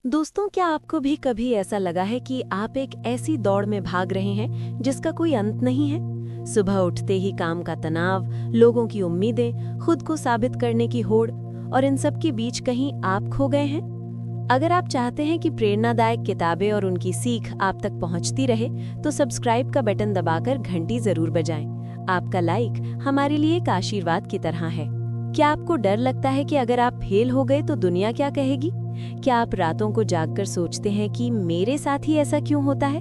दोस्तों, क्या आपको भी कभी ऐसा लगा है कि आप एक ऐसी दौड़ में भाग रहे हैं जिसका कोई अंत नहीं है? सुबह उठते ही काम का तनाव, लोगों की उम्मीदें, खुद को साबित करने की होड़, और इन सब के बीच कहीं आप खो गए हैं? अगर आप चाहते हैं कि प्रेरणादायक किताबें और उनकी सीख आप तक पहुंचती रहे, तो सब्सक्राइब का बटन दबाकर घंटी जरूर बजाएं। आपका लाइक हमारे लिए एक आशीर्वाद की तरह है। क्या आपको डर लगता है कि अगर आप फेल हो गए तो दुनिया क्या कहेगी? क्या आप रातों को जागकर सोचते हैं कि मेरे साथ ही ऐसा क्यों होता है?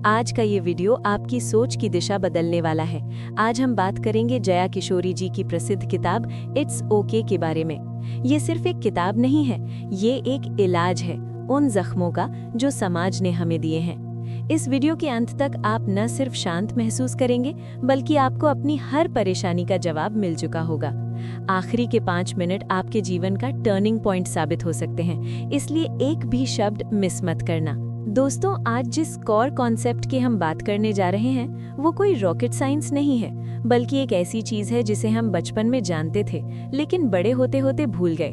आज का ये वीडियो आपकी सोच की दिशा बदलने वाला है। आज हम बात करेंगे जया किशोरी जी की प्रसिद्ध किताब इट्स ओके के बारे में। ये सिर्फ एक किताब नहीं है, ये एक इलाज है उन जख्मों का जो समाज ने हमें दिए हैं। इस वीडियो के अंत तक आप न सिर्फ शांत महसूस करेंगे, बल्कि आपको अपनी हर परेशानी का जवाब मिल चुका होगा। आखिरी के 5 मिनट आपके जीवन का टर्निंग पॉइंट साबित हो सकते हैं, इसलिए एक भी शब्द मिस मत करना। दोस्तों, आज जिस कोर कॉन्सेप्ट की हम बात करने जा रहे हैं वो कोई रॉकेट साइंस नहीं है, बल्कि एक ऐसी चीज है जिसे हम बचपन में जानते थे लेकिन बड़े होते होते भूल गए।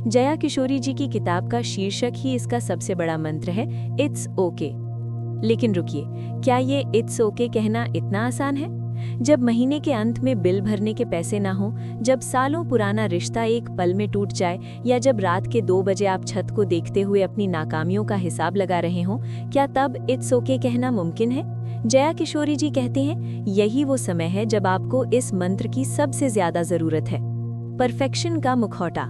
जया किशोरी जी की किताब का शीर्षक ही इसका सबसे बड़ा मंत्र है, इट्स ओके। लेकिन रुकिए, क्या ये इट्स ओके कहना इतना आसान है? जब महीने के अंत में बिल भरने के पैसे ना हो, जब सालों पुराना रिश्ता एक पल में टूट जाए, या जब रात के 2 बजे आप छत को देखते हुए अपनी नाकामियों का हिसाब लगा रहे हों, क्या तब इट्स ओके कहना मुमकिन है? जया किशोरी जी कहती हैं, यही वो समय है जब आपको इस मंत्र की सबसे ज्यादा जरूरत है। परफेक्शन का मुखौटा।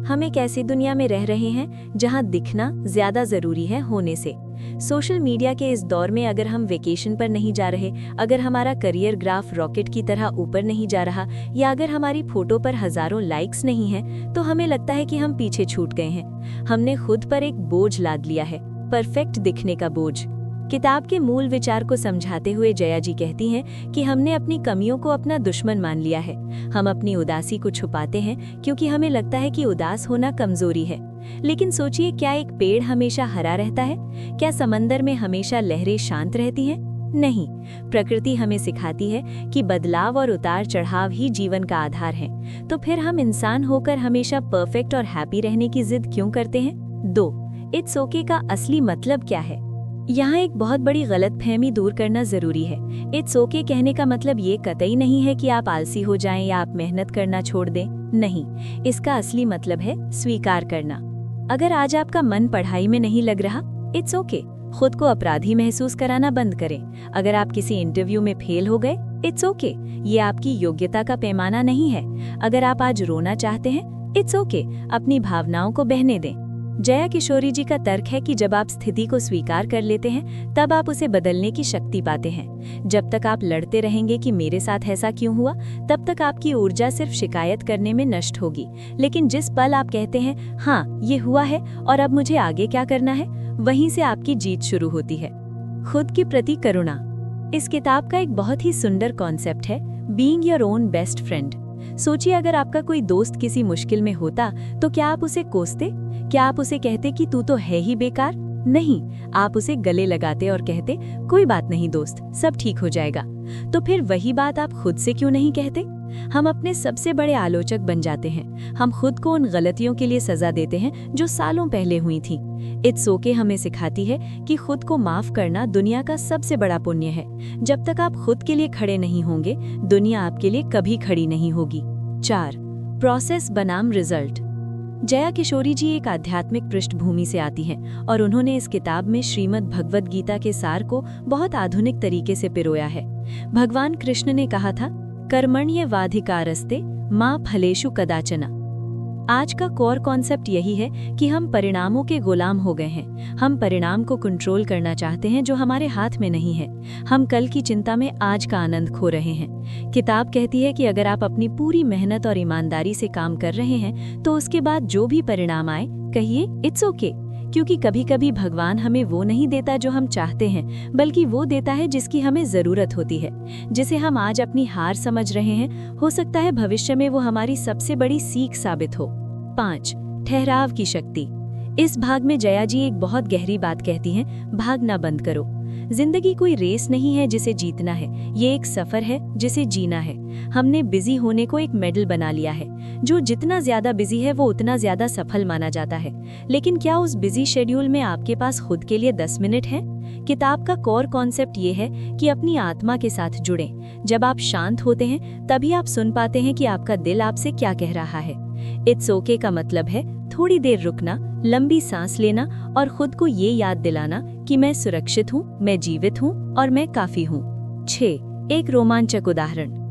हम एक ऐसी दुनिया में रह रहे हैं जहां दिखना ज्यादा जरूरी है होने से। सोशल मीडिया के इस दौर में अगर हम वेकेशन पर नहीं जा रहे, अगर हमारा करियर ग्राफ रॉकेट की तरह ऊपर नहीं जा रहा, या अगर हमारी फोटो पर हजारों लाइक्स नहीं हैं, तो हमें लगता है कि हम पीछे छूट गए हैं। हमने खुद पर एक बोझ लाद लिया है, परफेक्ट दिखने का बोझ। किताब के मूल विचार को समझाते हुए जया जी कहती हैं कि हमने अपनी कमियों को अपना दुश्मन मान लिया है। हम अपनी उदासी को छुपाते हैं क्योंकि हमें लगता है कि उदास होना कमजोरी है। लेकिन सोचिए, क्या एक पेड़ हमेशा हरा रहता है? क्या समंदर में हमेशा लहरें शांत रहती हैं? नहीं। प्रकृति हमें सिखाती है कि बदलाव और उतार चढ़ाव ही जीवन का आधार है। तो फिर हम इंसान होकर हमेशा परफेक्ट और हैप्पी रहने की जिद क्यों करते हैं? 2. इट्स ओके का असली मतलब क्या है? यहाँ एक बहुत बड़ी गलतफहमी दूर करना जरूरी है। इट्स ओके कहने का मतलब ये कतई नहीं है कि आप आलसी हो जाएं या आप मेहनत करना छोड़ दें। नहीं, इसका असली मतलब है स्वीकार करना। अगर आज आपका मन पढ़ाई में नहीं लग रहा, इट्स ओके। खुद को अपराधी महसूस कराना बंद करें। अगर आप किसी इंटरव्यू में फेल हो गए, इट्स ओके। ये आपकी योग्यता का पैमाना नहीं है। अगर आप आज रोना चाहते हैं, इट्स ओके। अपनी भावनाओं को बहने दें। जया किशोरी जी का तर्क है कि जब आप स्थिति को स्वीकार कर लेते हैं, तब आप उसे बदलने की शक्ति पाते हैं। जब तक आप लड़ते रहेंगे कि मेरे साथ ऐसा क्यों हुआ, तब तक आपकी ऊर्जा सिर्फ शिकायत करने में नष्ट होगी। लेकिन जिस पल आप कहते हैं, हाँ ये हुआ है और अब मुझे आगे क्या करना है, वहीं से आपकी जीत शुरू होती है। खुद के प्रति करुणा। इस किताब का एक बहुत ही सुंदर कॉन्सेप्ट है, being your own best friend. सोचिए, अगर आपका कोई दोस्त किसी मुश्किल में होता तो क्या आप उसे कोसते? क्या आप उसे कहते कि तू तो है ही बेकार? नहीं, आप उसे गले लगाते और कहते, कोई बात नहीं दोस्त, सब ठीक हो जाएगा। तो फिर वही बात आप खुद से क्यों नहीं कहते? हम अपने सबसे बड़े आलोचक बन जाते हैं। हम खुद को उन गलतियों के लिए सजा देते हैं जो सालों पहले हुई थी। इट्स ओके हमें सिखाती है कि खुद को माफ करना दुनिया का सबसे बड़ा पुण्य है। जब तक आप खुद के लिए खड़े नहीं होंगे, दुनिया आपके लिए कभी खड़ी नहीं होगी। 4. प्रोसेस बनाम रिजल्ट। जया किशोरी जी एक आध्यात्मिक पृष्ठभूमि से आती हैं और उन्होंने इस किताब में श्रीमद् भगवद गीता के सार को बहुत आधुनिक तरीके से पिरोया है। भगवान कृष्ण ने कहा था, कर्मण्येवाधिकारस्ते मा फलेषु कदाचन। आज का कोर कॉन्सेप्ट यही है कि हम परिणामों के गुलाम हो गए हैं। हम परिणाम को कंट्रोल करना चाहते हैं जो हमारे हाथ में नहीं है। हम कल की चिंता में आज का आनंद खो रहे हैं। किताब कहती है कि अगर आप अपनी पूरी मेहनत और ईमानदारी से काम कर रहे हैं, तो उसके बाद जो भी परिणाम आए, कहिए इट्स ओके। क्योंकि कभी कभी भगवान हमें वो नहीं देता जो हम चाहते हैं, बल्कि वो देता है जिसकी हमें जरूरत होती है। जिसे हम आज अपनी हार समझ रहे हैं, हो सकता है भविष्य में वो हमारी सबसे बड़ी सीख साबित हो। 5. ठहराव की शक्ति। इस भाग में जया जी एक बहुत गहरी बात कहती हैं, भागना बंद करो। जिंदगी कोई रेस नहीं है जिसे जीतना है, ये एक सफर है जिसे जीना है। हमने बिजी होने को एक मेडल बना लिया है। जो जितना ज्यादा बिजी है वो उतना ज्यादा सफल माना जाता है। लेकिन क्या उस बिजी शेड्यूल में आपके पास खुद के लिए 10 मिनट हैं? किताब का कोर कॉन्सेप्ट ये है कि अपनी आत्मा के साथ जुड़ें। जब आप शांत होते हैं तभी आप सुन पाते हैं कि आपका दिल आपसे क्या कह रहा है। इट्स ओके का मतलब है थोड़ी देर रुकना, लंबी सांस लेना और खुद को ये याद दिलाना कि मैं सुरक्षित हूँ, मैं जीवित हूँ और मैं काफी हूँ। 6. एक रोमांचक उदाहरण।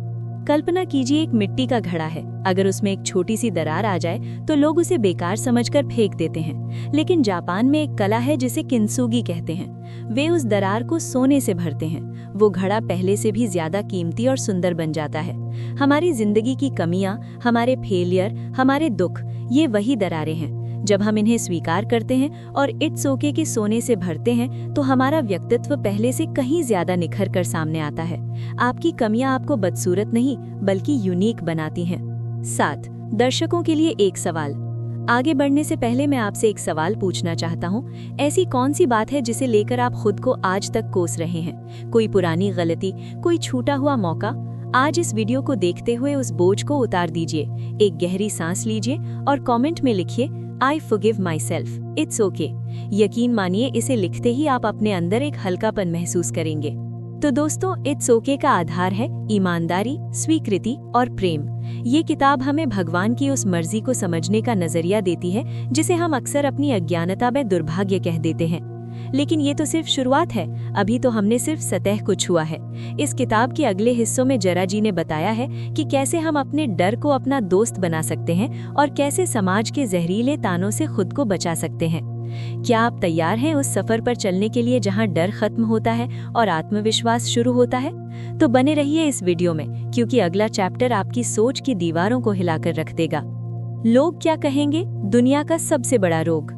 कल्पना कीजिए एक मिट्टी का घड़ा है। अगर उसमें एक छोटी सी दरार आ जाए तो लोग उसे बेकार समझकर फेंक देते हैं। लेकिन जापान में एक कला है जिसे किंसुगी कहते हैं। वे उस दरार को सोने से भरते हैं। वो घड़ा पहले से भी ज्यादा कीमती और सुंदर बन जाता है। हमारी जिंदगी की कमियां, हमारे फेलियर, हमारे दुख, ये वही दरारें हैं। जब हम इन्हें स्वीकार करते हैं और इट्स ओके के सोने से भरते हैं तो हमारा व्यक्तित्व पहले से कहीं ज्यादा निखर कर सामने आता है। आपकी कमियां आपको बदसूरत नहीं बल्कि यूनिक बनाती हैं। 7. दर्शकों के लिए एक सवाल। आगे बढ़ने से पहले मैं आपसे एक सवाल पूछना चाहता हूँ। ऐसी कौन सी बात है जिसे लेकर आप खुद को आज तक कोस रहे हैं? कोई पुरानी गलती, कोई छूटा हुआ मौका? आज इस वीडियो को देखते हुए उस बोझ को उतार दीजिए। एक गहरी सांस लीजिए और कमेंट में लिखिए I forgive myself, it's okay। यकीन मानिए इसे लिखते ही आप अपने अंदर एक हल्कापन महसूस करेंगे। तो दोस्तों, इट्स ओके का आधार है ईमानदारी, स्वीकृति और प्रेम। ये किताब हमें भगवान की उस मर्जी को समझने का नजरिया देती है जिसे हम अक्सर अपनी अज्ञानता में दुर्भाग्य कह देते हैं। लेकिन ये तो सिर्फ शुरुआत है। अभी तो हमने सिर्फ सतह को छुआ है। इस किताब के अगले हिस्सों में जरा जी ने बताया है कि कैसे हम अपने डर को अपना दोस्त बना सकते हैं और कैसे समाज के जहरीले तानों से खुद को बचा सकते हैं। क्या आप तैयार हैं उस सफर पर चलने के लिए जहां डर खत्म होता है और आत्मविश्वास शुरू होता है? तो बने रहिए इस वीडियो में, क्योंकि अगला चैप्टर आपकी सोच की दीवारों को हिलाकर रख देगा। लोग क्या कहेंगे? दुनिया का सबसे बड़ा रोग।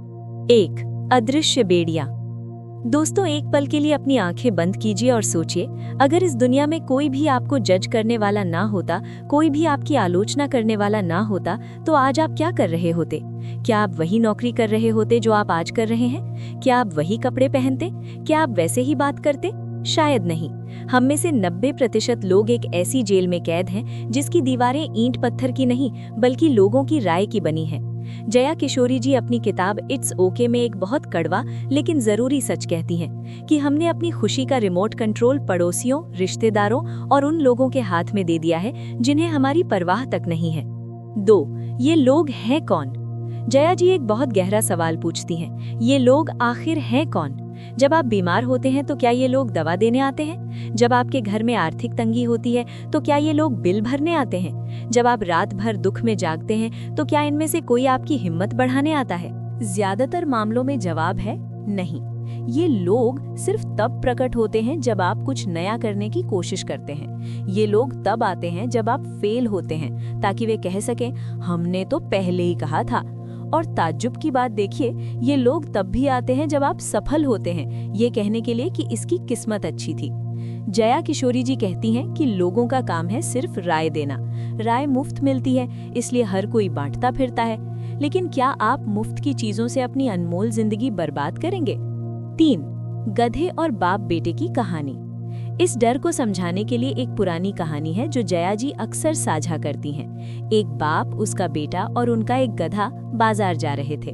1. अदृश्य बेड़ियां। दोस्तों, एक पल के लिए अपनी आंखें बंद कीजिए और सोचिए, अगर इस दुनिया में कोई भी आपको जज करने वाला ना होता, कोई भी आपकी आलोचना करने वाला ना होता, तो आज आप क्या कर रहे होते? क्या आप वही नौकरी कर रहे होते जो आप आज कर रहे हैं? क्या आप वही कपड़े पहनते? क्या आप वैसे ही बात करते? शायद नहीं। हम में से 90% लोग एक ऐसी जेल में कैद हैं जिसकी दीवारें ईंट पत्थर की नहीं बल्कि लोगों की राय की बनी हैं। जया किशोरी जी अपनी किताब इट्स ओके में एक बहुत कड़वा लेकिन जरूरी सच कहती हैं कि हमने अपनी खुशी का रिमोट कंट्रोल पड़ोसियों, रिश्तेदारों और उन लोगों के हाथ में दे दिया है जिन्हें हमारी परवाह तक नहीं है। 2. ये लोग हैं कौन? जया जी एक बहुत गहरा सवाल पूछती हैं। ये लोग आखिर हैं कौन? जब आप बीमार होते हैं तो क्या ये लोग दवा देने आते हैं? जब आपके घर में आर्थिक तंगी होती है तो क्या ये लोग बिल भरने आते हैं? जब आप रात भर दुख में जागते हैं तो क्या इनमें से कोई आपकी हिम्मत बढ़ाने आता है? ज्यादातर मामलों में जवाब है नहीं। ये लोग सिर्फ तब प्रकट होते हैं जब आप कुछ नया करने की कोशिश करते हैं। ये लोग तब आते हैं जब आप फेल होते हैं, ताकि वे कह सकें हमने तो पहले ही कहा था। और ताज्जुब की बात देखिए, ये लोग तब भी आते हैं जब आप सफल होते हैं, ये कहने के लिए कि इसकी किस्मत अच्छी थी। जया किशोरी जी कहती हैं कि लोगों का काम है सिर्फ राय देना। राय मुफ्त मिलती है, इसलिए हर कोई बांटता फिरता है। लेकिन क्या आप मुफ्त की चीजों से अपनी अनमोल जिंदगी बर्बाद करेंगे? 3. गधे और बाप बेटे की कहानी। इस डर को समझाने के लिए एक पुरानी कहानी है जो जया जी अक्सर साझा करती हैं। एक बाप, उसका बेटा और उनका एक गधा बाजार जा रहे थे।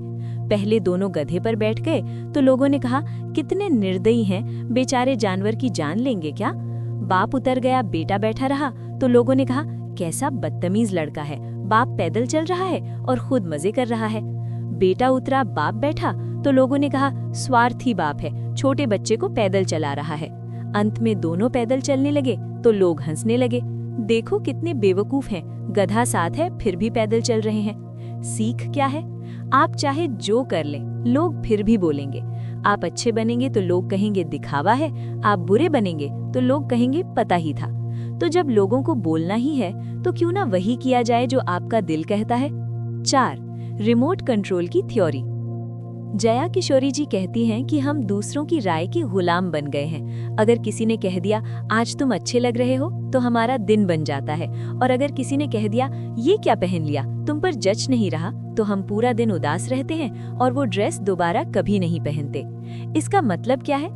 पहले दोनों गधे पर बैठ गए तो लोगों ने कहा, कितने निर्दयी हैं, बेचारे जानवर की जान लेंगे क्या? बाप उतर गया, बेटा बैठा रहा तो लोगों ने कहा, कैसा बदतमीज लड़का है, बाप पैदल चल रहा है और खुद मजे कर रहा है। बेटा उतरा, बाप बैठा तो लोगों ने कहा, स्वार्थी बाप है, छोटे बच्चे को पैदल चला रहा है। अंत में दोनों पैदल चलने लगे तो लोग हंसने लगे। देखो कितने बेवकूफ हैं, गधा साथ है फिर भी पैदल चल रहे हैं। सीख क्या है? आप चाहे जो कर लें, लोग फिर भी बोलेंगे। आप अच्छे बनेंगे तो लोग कहेंगे दिखावा है, आप बुरे बनेंगे तो लोग कहेंगे पता ही था। तो जब लोगों को बोलना ही है तो क्यों ना वही किया जाए जो आपका दिल कहता है। 4. रिमोट कंट्रोल की थ्योरी। जया किशोरी जी कहती हैं कि हम दूसरों की राय के गुलाम बन गए हैं। अगर किसी ने कह दिया आज तुम अच्छे लग रहे हो तो हमारा दिन बन जाता है, और अगर किसी ने कह दिया ये क्या पहन लिया, तुम पर जच नहीं रहा, तो हम पूरा दिन उदास रहते हैं और वो ड्रेस दोबारा कभी नहीं पहनते। इसका मतलब क्या है?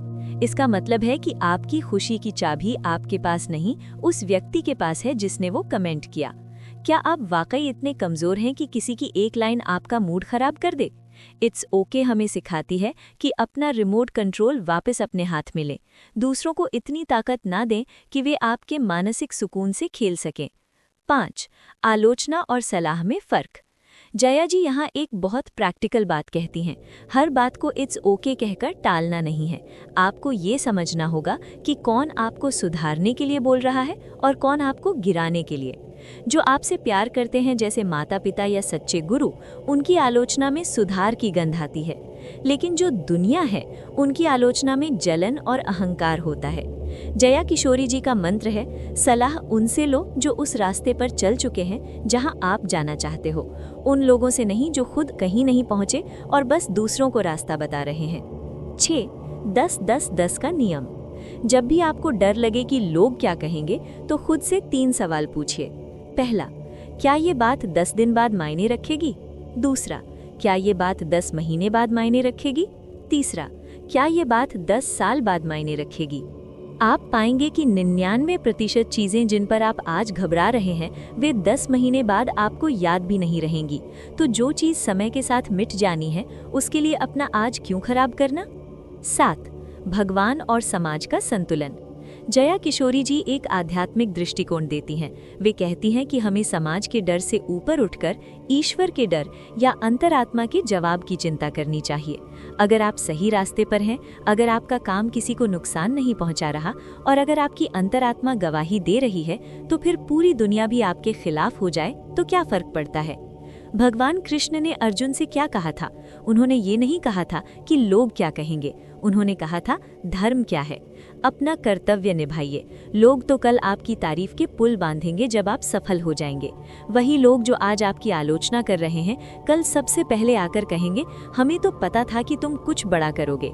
इसका मतलब है कि आपकी खुशी की चाबी आपके पास नहीं, उस व्यक्ति के पास है जिसने वो कमेंट किया। क्या आप वाकई इतने कमजोर हैं कि किसी की एक लाइन आपका मूड खराब कर दे? इट्स ओके हमें सिखाती है कि अपना रिमोट कंट्रोल वापस अपने हाथ में लें। दूसरों को इतनी ताकत ना दें कि वे आपके मानसिक सुकून से खेल सकें। 5. आलोचना और सलाह में फ़र्क। जया जी यहाँ एक बहुत प्रैक्टिकल बात कहती हैं। हर बात को इट्स ओके कहकर टालना नहीं है। आपको ये समझना होगा कि कौन आपको सुधारने के लिए बोल रहा है और कौन आपको गिराने के लिए। जो आपसे प्यार करते हैं, जैसे माता पिता या सच्चे गुरु, उनकी आलोचना में सुधार की गंध आती है। लेकिन जो दुनिया है, उनकी आलोचना में जलन और अहंकार होता है। जया किशोरी जी का मंत्र है, सलाह उनसे लो जो उस रास्ते पर चल चुके हैं जहां आप जाना चाहते हो, उन लोगों से नहीं जो खुद कहीं नहीं पहुंचे और बस दूसरों को रास्ता बता रहे हैं। 6. 10-10-10 का नियम। जब भी आपको डर लगे कि लोग क्या कहेंगे, तो खुद से 3 सवाल पूछिए। पहला, क्या ये बात 10 दिन बाद मायने रखेगी? दूसरा, क्या ये बात 10 महीने बाद मायने रखेगी? तीसरा, क्या ये बात 10 साल बाद मायने रखेगी? आप पाएंगे कि 99% चीज़ें जिन पर आप आज घबरा रहे हैं, वे 10 महीने बाद आपको याद भी नहीं रहेंगी। तो जो चीज़ समय के साथ मिट जानी है, उसके लिए अपना आज क्यों खराब करना? 7. भगवान और समाज का संतुलन। जया किशोरी जी एक आध्यात्मिक दृष्टिकोण देती हैं। वे कहती हैं कि हमें समाज के डर से ऊपर उठकर ईश्वर के डर या अंतरात्मा के जवाब की चिंता करनी चाहिए। अगर आप सही रास्ते पर हैं, अगर आपका काम किसी को नुकसान नहीं पहुंचा रहा और अगर आपकी अंतरात्मा गवाही दे रही है, तो फिर पूरी दुनिया भी आपके खिलाफ हो जाए तो क्या फर्क पड़ता है? भगवान कृष्ण ने अर्जुन से क्या कहा था? उन्होंने ये नहीं कहा था कि लोग क्या कहेंगे, उन्होंने कहा था धर्म क्या है। अपना कर्तव्य निभाइए। लोग तो कल आपकी तारीफ के पुल बांधेंगे जब आप सफल हो जाएंगे। वही लोग जो आज आपकी आलोचना कर रहे हैं, कल सबसे पहले आकर कहेंगे, हमें तो पता था कि तुम कुछ बड़ा करोगे।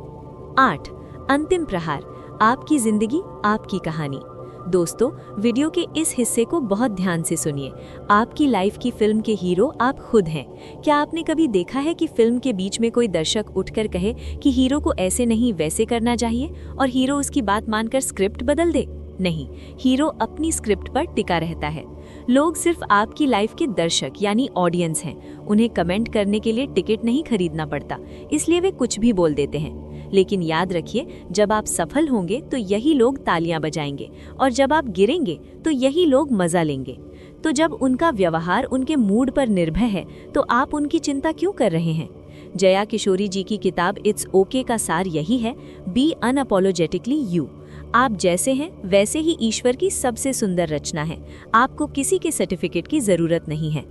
8. अंतिम प्रहार। आपकी जिंदगी, आपकी कहानी। दोस्तों, वीडियो के इस हिस्से को बहुत ध्यान से सुनिए। आपकी लाइफ की फिल्म के हीरो आप खुद हैं। क्या आपने कभी देखा है कि फिल्म के बीच में कोई दर्शक उठकर कहे कि हीरो को ऐसे नहीं वैसे करना चाहिए और हीरो उसकी बात मानकर स्क्रिप्ट बदल दे? नहीं, हीरो अपनी स्क्रिप्ट पर टिका रहता है। लोग सिर्फ आपकी लाइफ के दर्शक यानी ऑडियंस हैं। उन्हें कमेंट करने के लिए टिकट नहीं खरीदना पड़ता, इसलिए वे कुछ भी बोल देते हैं। लेकिन याद रखिए, जब आप सफल होंगे तो यही लोग तालियां बजाएंगे और जब आप गिरेंगे तो यही लोग मजा लेंगे। तो जब उनका व्यवहार उनके मूड पर निर्भर है, तो आप उनकी चिंता क्यों कर रहे हैं? जया किशोरी जी की किताब इट्स ओके का सार यही है, बी अनअपोलोजेटिकली यू। आप जैसे हैं वैसे ही ईश्वर की सबसे सुंदर रचना है। आपको किसी के सर्टिफिकेट की जरूरत नहीं है।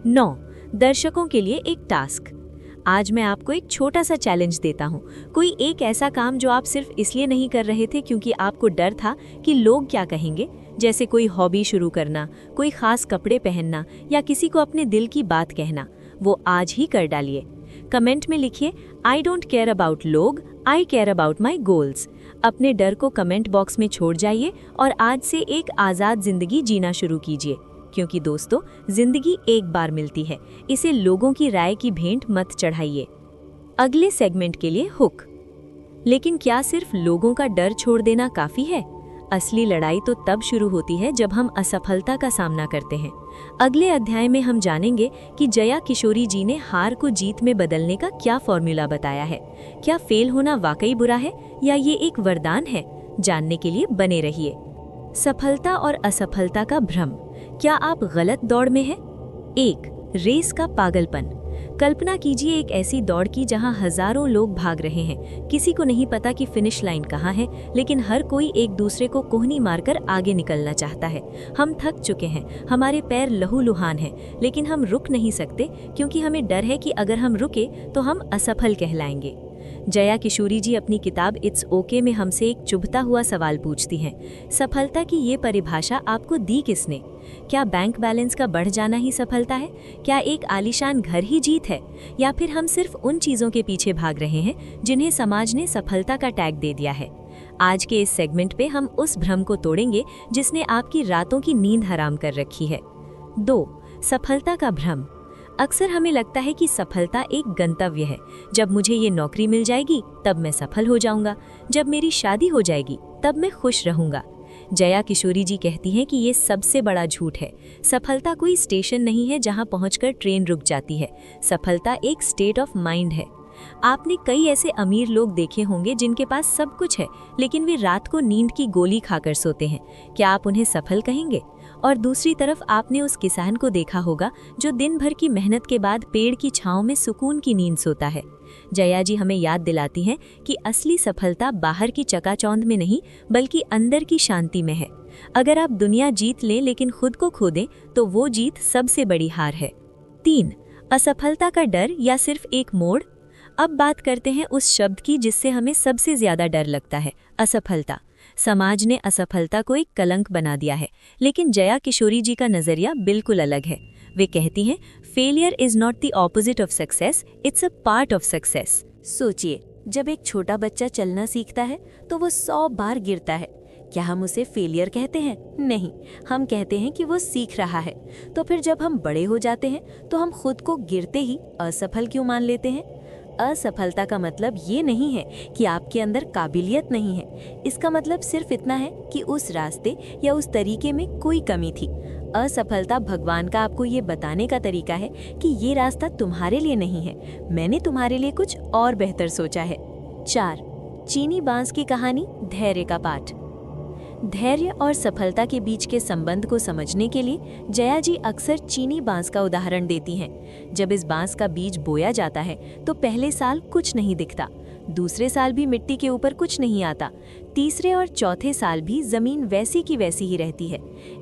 9. दर्शकों के लिए एक टास्क। आज मैं आपको एक छोटा सा चैलेंज देता हूँ। कोई एक ऐसा काम जो आप सिर्फ इसलिए नहीं कर रहे थे क्योंकि आपको डर था कि लोग क्या कहेंगे, जैसे कोई हॉबी शुरू करना, कोई खास कपड़े पहनना या किसी को अपने दिल की बात कहना, वो आज ही कर डालिए। कमेंट में लिखिए, आई डोंट केयर अबाउट लोग, आई केयर अबाउट माई गोल्स। अपने डर को कमेंट बॉक्स में छोड़ जाइए और आज से एक आज़ाद जिंदगी जीना शुरू कीजिए। क्योंकि दोस्तों, जिंदगी एक बार मिलती है, इसे लोगों की राय की भेंट मत चढ़ाइए। अगले सेगमेंट के लिए हुक। लेकिन क्या सिर्फ लोगों का डर छोड़ देना काफी है? असली लड़ाई तो तब शुरू होती है जब हम असफलता का सामना करते हैं। अगले अध्याय में हम जानेंगे कि जया किशोरी जी ने हार को जीत में बदलने का क्या फॉर्मूला बताया है। क्या फेल होना वाकई बुरा है या ये एक वरदान है? जानने के लिए बने रहिए। सफलता और असफलता का भ्रम। क्या आप गलत दौड़ में हैं? 1. रेस का पागलपन। कल्पना कीजिए एक ऐसी दौड़ की जहां हजारों लोग भाग रहे हैं। किसी को नहीं पता कि फिनिश लाइन कहां है, लेकिन हर कोई एक दूसरे को कोहनी मारकर आगे निकलना चाहता है। हम थक चुके हैं, हमारे पैर लहूलुहान हैं, लेकिन हम रुक नहीं सकते क्योंकि हमें डर है कि अगर हम रुके तो हम असफल कहलाएंगे। जया किशोरी जी अपनी किताब इट्स ओके में हमसे एक चुभता हुआ सवाल पूछती हैं, सफलता की ये परिभाषा आपको दी किसने? क्या बैंक बैलेंस का बढ़ जाना ही सफलता है? क्या एक आलीशान घर ही जीत है? या फिर हम सिर्फ उन चीज़ों के पीछे भाग रहे हैं जिन्हें समाज ने सफलता का टैग दे दिया है? आज के इस सेगमेंट पे हम उस भ्रम को तोड़ेंगे जिसने आपकी रातों की नींद हराम कर रखी है। 2. सफलता का भ्रम। अक्सर हमें लगता है कि सफलता एक गंतव्य है। जब मुझे ये नौकरी मिल जाएगी तब मैं सफल हो जाऊंगा, जब मेरी शादी हो जाएगी तब मैं खुश रहूंगा। जया किशोरी जी कहती हैं कि ये सबसे बड़ा झूठ है। सफलता कोई स्टेशन नहीं है जहां पहुंचकर ट्रेन रुक जाती है। सफलता एक स्टेट ऑफ माइंड है। आपने कई ऐसे अमीर लोग देखे होंगे जिनके पास सब कुछ है, लेकिन वे रात को नींद की गोली खाकर सोते हैं। क्या आप उन्हें सफल कहेंगे? और दूसरी तरफ आपने उस किसान को देखा होगा जो दिन भर की मेहनत के बाद पेड़ की छांव में सुकून की नींद सोता है। जया जी हमें याद दिलाती हैं कि असली सफलता बाहर की चकाचौंध में नहीं, बल्कि अंदर की शांति में है। अगर आप दुनिया जीत लें लेकिन खुद को खो दें तो वो जीत सबसे बड़ी हार है। 3. असफलता का डर या सिर्फ एक मोड़। अब बात करते हैं उस शब्द की जिससे हमें सबसे ज्यादा डर लगता है, असफलता। समाज ने असफलता को एक कलंक बना दिया है, लेकिन जया किशोरी जी का नजरिया बिल्कुल अलग है। वे कहती हैं, failure is not the opposite of success, it's a part of success. सोचिए, जब एक छोटा बच्चा चलना सीखता है तो वो 100 बार गिरता है। क्या हम उसे फेलियर कहते हैं? नहीं, हम कहते हैं कि वो सीख रहा है। तो फिर जब हम बड़े हो जाते हैं तो हम खुद को गिरते ही असफल क्यों मान लेते हैं? असफलता का मतलब ये नहीं है कि आपके अंदर काबिलियत नहीं है। इसका मतलब सिर्फ इतना है कि उस रास्ते या उस तरीके में कोई कमी थी। असफलता भगवान का आपको ये बताने का तरीका है कि ये रास्ता तुम्हारे लिए नहीं है, मैंने तुम्हारे लिए कुछ और बेहतर सोचा है। 4. चीनी बांस की कहानी, धैर्य का पाठ। धैर्य और सफलता के बीच के संबंध को समझने के लिए जया जी अक्सर चीनी बांस का उदाहरण देती हैं। जब इस बांस का बीज बोया जाता है तो पहले साल कुछ नहीं दिखता, दूसरे साल भी मिट्टी के ऊपर कुछ नहीं आता, तीसरे और चौथे साल भी जमीन वैसी की वैसी ही रहती है।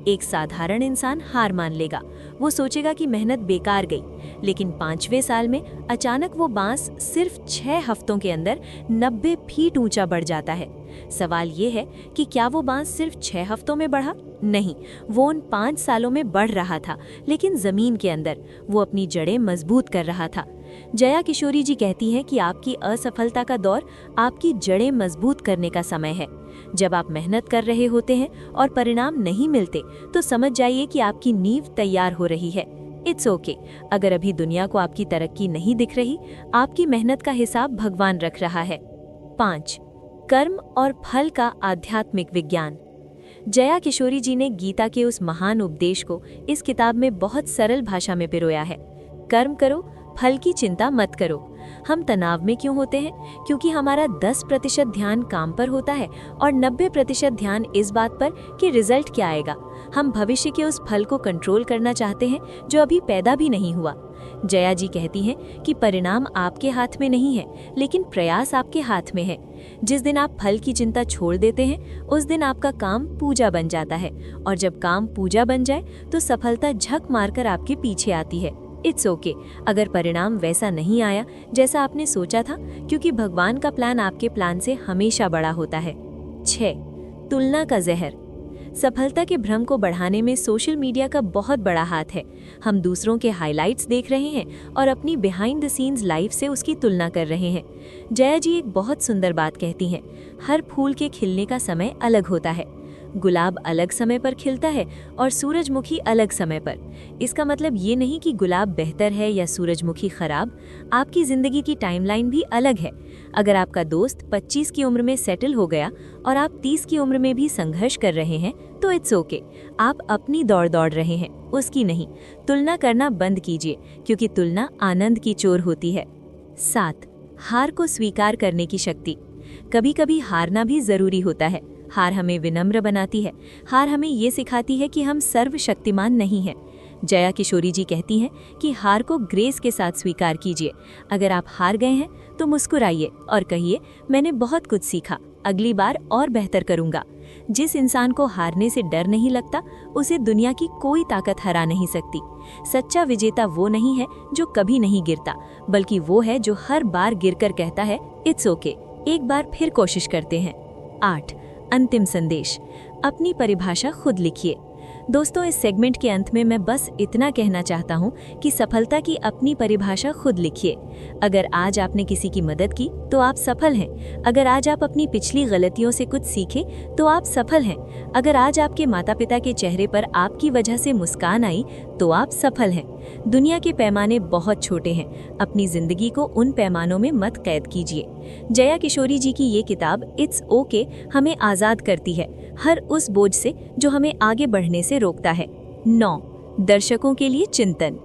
एक साधारण इंसान हार मान लेगा, वो सोचेगा कि मेहनत बेकार गई। लेकिन 5वें साल में अचानक वो बांस सिर्फ 6 हफ्तों के अंदर 90 फीट ऊंचा बढ़ जाता है। सवाल ये है कि क्या वो बांस सिर्फ 6 हफ्तों में बढ़ा? नहीं, वो उन 5 सालों में बढ़ रहा था, लेकिन जमीन के अंदर वो अपनी जड़ें मजबूत कर रहा था। जया किशोरी जी कहती हैं कि आपकी असफलता का दौर आपकी जड़ें मजबूत करने का समय है। जब आप मेहनत कर रहे होते हैं और परिणाम नहीं मिलते तो समझ जाइए कि आपकी नींव तैयार हो रही है। इट्स ओके, अगर अभी दुनिया को आपकी तरक्की नहीं दिख रही, आपकी मेहनत का हिसाब भगवान रख रहा है। 5. कर्म और फल का आध्यात्मिक विज्ञान। जया किशोरी जी ने गीता के उस महान उपदेश को इस किताब में बहुत सरल भाषा में पिरोया है। कर्म करो, फल की चिंता मत करो। हम तनाव में क्यों होते हैं? क्योंकि हमारा 10% ध्यान काम पर होता है और 90% ध्यान इस बात पर कि रिजल्ट क्या आएगा। हम भविष्य के उस फल को कंट्रोल करना चाहते हैं जो अभी पैदा भी नहीं हुआ। जया जी कहती हैं कि परिणाम आपके हाथ में नहीं है, लेकिन प्रयास आपके हाथ में है। जिस दिन आप फल की चिंता छोड़ देते हैं, उस दिन आपका काम पूजा बन जाता है, और जब काम पूजा बन जाए तो सफलता झक मारकर आपके पीछे आती है। इट्स ओके, अगर परिणाम वैसा नहीं आया जैसा आपने सोचा था, क्योंकि भगवान का प्लान आपके प्लान से हमेशा बड़ा होता है। 6. तुलना का जहर। सफलता के भ्रम को बढ़ाने में सोशल मीडिया का बहुत बड़ा हाथ है। हम दूसरों के हाइलाइट्स देख रहे हैं और अपनी बिहाइंड द सीन्स लाइफ से उसकी तुलना कर रहे हैं। जया जी एक बहुत सुंदर बात कहती हैं, हर फूल के खिलने का समय अलग होता है। गुलाब अलग समय पर खिलता है और सूरजमुखी अलग समय पर। इसका मतलब ये नहीं कि गुलाब बेहतर है या सूरजमुखी खराब। आपकी जिंदगी की टाइमलाइन भी अलग है। अगर आपका दोस्त 25 की उम्र में सेटल हो गया और आप 30 की उम्र में भी संघर्ष कर रहे हैं तो इट्स ओके, आप अपनी दौड़ रहे हैं, उसकी नहीं। तुलना करना बंद कीजिए, क्योंकि तुलना आनंद की चोर होती है। 7. हार को स्वीकार करने की शक्ति। कभी कभी हारना भी जरूरी होता है। हार हमें विनम्र बनाती है। हार हमें ये सिखाती है कि हम सर्वशक्तिमान नहीं हैं। जया किशोरी जी कहती हैं कि हार को ग्रेस के साथ स्वीकार कीजिए। अगर आप हार गए हैं तो मुस्कुराइए और कहिए, मैंने बहुत कुछ सीखा, अगली बार और बेहतर करूंगा। जिस इंसान को हारने से डर नहीं लगता, उसे दुनिया की कोई ताकत हरा नहीं सकती। सच्चा विजेता वो नहीं है जो कभी नहीं गिरता, बल्कि वो है जो हर बार गिरकर कहता है, इट्स ओके, एक बार फिर कोशिश करते हैं। 8. अंतिम संदेश। अपनी परिभाषा खुद लिखिए। दोस्तों, इस सेगमेंट के अंत में मैं बस इतना कहना चाहता हूँ कि सफलता की अपनी परिभाषा खुद लिखिए। अगर आज आपने किसी की मदद की तो आप सफल हैं। अगर आज आप अपनी पिछली गलतियों से कुछ सीखे तो आप सफल हैं। अगर आज आपके माता पिता के चेहरे पर आपकी वजह से मुस्कान आई तो आप सफल हैं। दुनिया के पैमाने बहुत छोटे हैं, अपनी जिंदगी को उन पैमानों में मत कैद कीजिए। जया किशोरी जी की ये किताब इट्स ओके हमें आज़ाद करती है हर उस बोझ से जो हमें आगे बढ़ने से रोकता है। 9. दर्शकों के लिए चिंतन।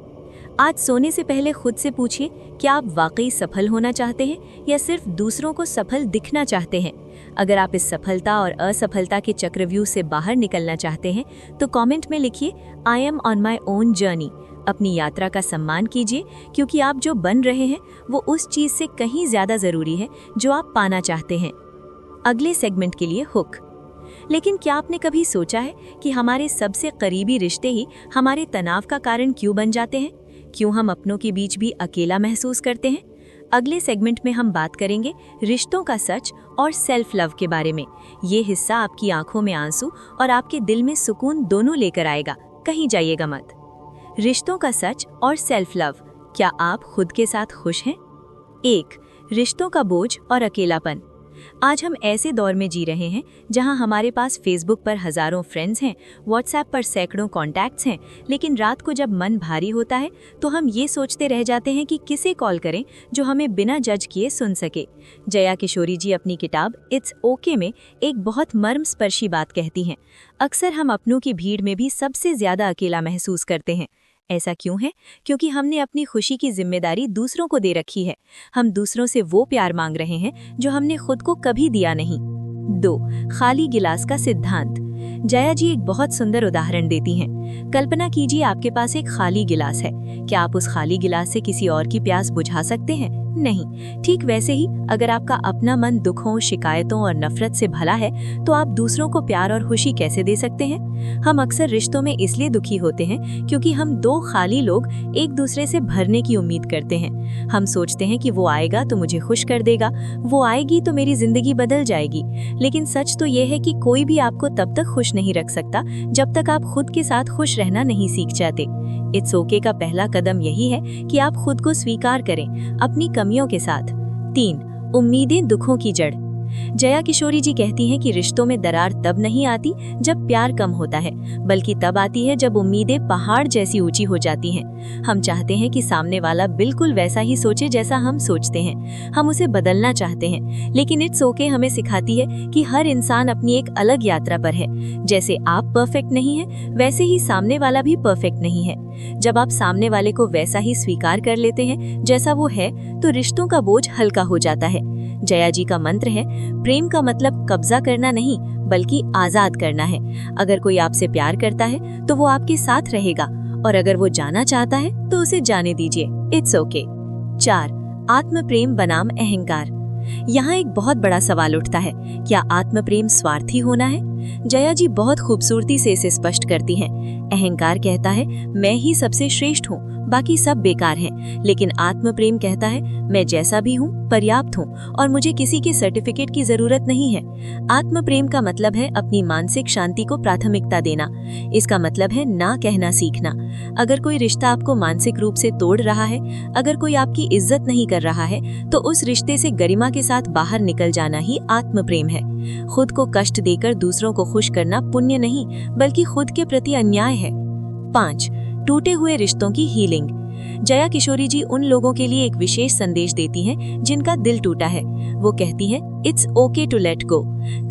आज सोने से पहले खुद से पूछिए, क्या आप वाकई सफल होना चाहते हैं या सिर्फ दूसरों को सफल दिखना चाहते हैं? अगर आप इस सफलता और असफलता के चक्रव्यूह से बाहर निकलना चाहते हैं तो कमेंट में लिखिए, I M on my own journey. अपनी यात्रा का सम्मान कीजिए, क्योंकि आप जो बन रहे हैं वो उस चीज़ से कहीं ज़्यादा ज़रूरी है जो आप पाना चाहते हैं। अगले सेगमेंट के लिए हुक। लेकिन क्या आपने कभी सोचा है कि हमारे सबसे करीबी रिश्ते ही हमारे तनाव का कारण क्यों बन जाते हैं? क्यों हम अपनों के बीच भी अकेला महसूस करते हैं? अगले सेगमेंट में हम बात करेंगे रिश्तों का सच और सेल्फ लव के बारे में। ये हिस्सा आपकी आंखों में आंसू और आपके दिल में सुकून दोनों लेकर आएगा, कहीं जाइएगा मत। रिश्तों का सच और सेल्फ लव, क्या आप खुद के साथ खुश हैं? 1. रिश्तों का बोझ और अकेलापन। आज हम ऐसे दौर में जी रहे हैं जहां हमारे पास फेसबुक पर हजारों फ्रेंड्स हैं, व्हाट्सएप पर सैकड़ों कॉन्टैक्ट्स हैं, लेकिन रात को जब मन भारी होता है तो हम ये सोचते रह जाते हैं कि किसे कॉल करें जो हमें बिना जज किए सुन सके। जया किशोरी जी अपनी किताब इट्स ओके में एक बहुत मर्मस्पर्शी बात कहती हैं, अक्सर हम अपनों की भीड़ में भी सबसे ज्यादा अकेला महसूस करते हैं। ऐसा क्यों है? क्योंकि हमने अपनी खुशी की जिम्मेदारी दूसरों को दे रखी है। हम दूसरों से वो प्यार मांग रहे हैं जो हमने खुद को कभी दिया नहीं। 2. खाली गिलास का सिद्धांत। जया जी एक बहुत सुंदर उदाहरण देती हैं। कल्पना कीजिए आपके पास एक खाली गिलास है। क्या आप उस खाली गिलास से किसी और की प्यास बुझा सकते हैं? नहीं। ठीक वैसे ही अगर आपका अपना मन दुखों, शिकायतों और नफरत से भला है तो आप दूसरों को प्यार और खुशी कैसे दे सकते हैं? हम अक्सर रिश्तों में इसलिए दुखी होते हैं क्योंकि हम दो खाली लोग एक दूसरे से भरने की उम्मीद करते हैं। हम सोचते हैं कि वो आएगा तो मुझे खुश कर देगा, वो आएगी तो मेरी जिंदगी बदल जाएगी। लेकिन सच तो ये है कि कोई भी आपको तब तक खुश नहीं रख सकता जब तक आप खुद के साथ खुश रहना नहीं सीख जाते। इट्स ओके का पहला कदम यही है कि आप खुद को स्वीकार करें, अपनी कमियों के साथ। 3. उम्मीदें दुखों की जड़। जया किशोरी जी कहती हैं कि रिश्तों में दरार तब नहीं आती जब प्यार कम होता है, बल्कि तब आती है जब उम्मीदें पहाड़ जैसी ऊंची हो जाती हैं। हम चाहते हैं कि सामने वाला बिल्कुल वैसा ही सोचे जैसा हम सोचते हैं। हम उसे बदलना चाहते हैं, लेकिन इट्स ओके हमें सिखाती है कि हर इंसान अपनी एक अलग यात्रा पर है। जैसे आप परफेक्ट नहीं हैं, वैसे ही सामने वाला भी परफेक्ट नहीं है। जब आप सामने वाले को वैसा ही स्वीकार कर लेते हैं जैसा वो है, तो रिश्तों का बोझ हल्का हो जाता है। जया जी का मंत्र है, प्रेम का मतलब कब्जा करना नहीं बल्कि आजाद करना है। अगर कोई आपसे प्यार करता है तो वो आपके साथ रहेगा, और अगर वो जाना चाहता है तो उसे जाने दीजिए। It's okay. 4. आत्म प्रेम बनाम अहंकार। यहाँ एक बहुत बड़ा सवाल उठता है, क्या आत्म प्रेम स्वार्थी होना है? जया जी बहुत खूबसूरती से इसे स्पष्ट करती हैं। अहंकार कहता है मैं ही सबसे श्रेष्ठ हूँ, बाकी सब बेकार हैं। लेकिन आत्म प्रेम कहता है मैं जैसा भी हूँ पर्याप्त हूँ और मुझे किसी के सर्टिफिकेट की जरूरत नहीं है। आत्म प्रेम का मतलब है अपनी मानसिक शांति को प्राथमिकता देना। इसका मतलब है ना कहना सीखना। अगर कोई रिश्ता आपको मानसिक रूप से तोड़ रहा है, अगर कोई आपकी इज्जत नहीं कर रहा है, तो उस रिश्ते से गरिमा के साथ बाहर निकल जाना ही आत्म प्रेम है। खुद को कष्ट देकर दूसरों को खुश करना पुण्य नहीं बल्कि खुद के प्रति अन्याय है। 5. टूटे हुए रिश्तों की हीलिंग। जया किशोरी जी उन लोगों के लिए एक विशेष संदेश देती हैं जिनका दिल टूटा है। वो कहती हैं it's okay to let go.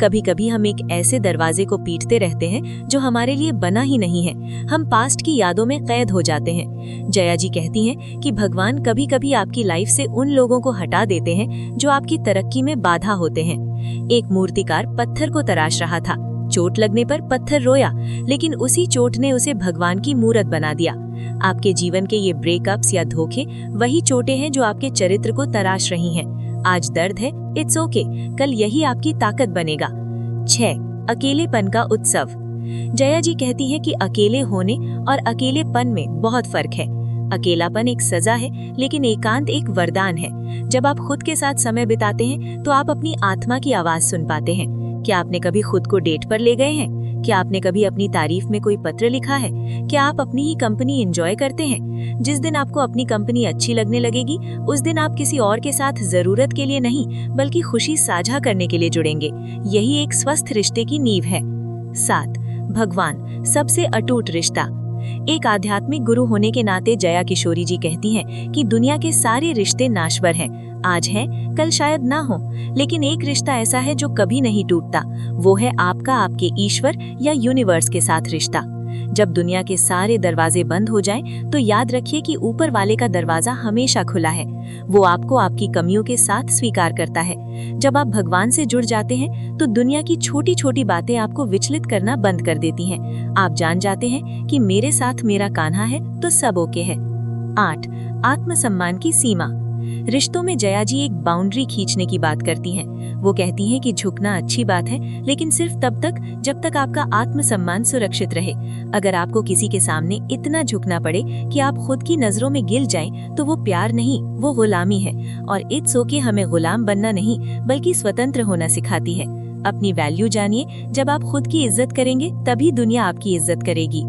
कभी कभी हम एक ऐसे दरवाजे को पीटते रहते हैं जो हमारे लिए बना ही नहीं है। हम पास्ट की यादों में कैद हो जाते हैं। जया जी कहती हैं कि भगवान कभी कभी आपकी लाइफ से उन लोगों को हटा देते हैं जो आपकी तरक्की में बाधा होते हैं। एक मूर्तिकार पत्थर को तराश रहा था। चोट लगने पर पत्थर रोया, लेकिन उसी चोट ने उसे भगवान की मूरत बना दिया। आपके जीवन के ये ब्रेकअप्स या धोखे वही चोटें हैं जो आपके चरित्र को तराश रही हैं। आज दर्द है, इट्स ओके, कल यही आपकी ताकत बनेगा। 6. अकेलेपन का उत्सव। जया जी कहती हैं कि अकेले होने और अकेलेपन में बहुत फर्क है। अकेलापन एक सजा है, लेकिन एकांत एक वरदान है। जब आप खुद के साथ समय बिताते हैं तो आप अपनी आत्मा की आवाज सुन पाते हैं। क्या आपने कभी खुद को डेट पर ले गए हैं? क्या आपने कभी अपनी तारीफ में कोई पत्र लिखा है? क्या आप अपनी ही कंपनी एंजॉय करते हैं? जिस दिन आपको अपनी कंपनी अच्छी लगने लगेगी, उस दिन आप किसी और के साथ जरूरत के लिए नहीं, बल्कि खुशी साझा करने के लिए जुड़ेंगे। यही एक स्वस्थ रिश्ते की नींव है। 7. भगवान, सबसे अटूट रिश्ता। एक आध्यात्मिक गुरु होने के नाते जया किशोरी जी कहती हैं कि दुनिया के सारे रिश्ते नाश्वर हैं, आज हैं, कल शायद ना हो, लेकिन एक रिश्ता ऐसा है जो कभी नहीं टूटता। वो है आपका आपके ईश्वर या यूनिवर्स के साथ रिश्ता। जब दुनिया के सारे दरवाजे बंद हो जाएं, तो याद रखिए कि ऊपर वाले का दरवाजा हमेशा खुला है। वो आपको आपकी कमियों के साथ स्वीकार करता है। जब आप भगवान से जुड़ जाते हैं, तो दुनिया की छोटी छोटी बातें आपको विचलित करना बंद कर देती हैं। आप जान जाते हैं कि मेरे साथ मेरा कान्हा है तो सब ओके है। 8. आत्मसम्मान की सीमा। रिश्तों में जया जी एक बाउंड्री खींचने की बात करती हैं। वो कहती हैं कि झुकना अच्छी बात है, लेकिन सिर्फ तब तक जब तक आपका आत्मसम्मान सुरक्षित रहे। अगर आपको किसी के सामने इतना झुकना पड़े कि आप खुद की नजरों में गिर जाएं, तो वो प्यार नहीं, वो गुलामी है। और इट्स ओके हमें गुलाम बनना नहीं, बल्कि स्वतंत्र होना सिखाती है। अपनी वैल्यू जानिए। जब आप खुद की इज्जत करेंगे, तभी दुनिया आपकी इज्जत करेगी।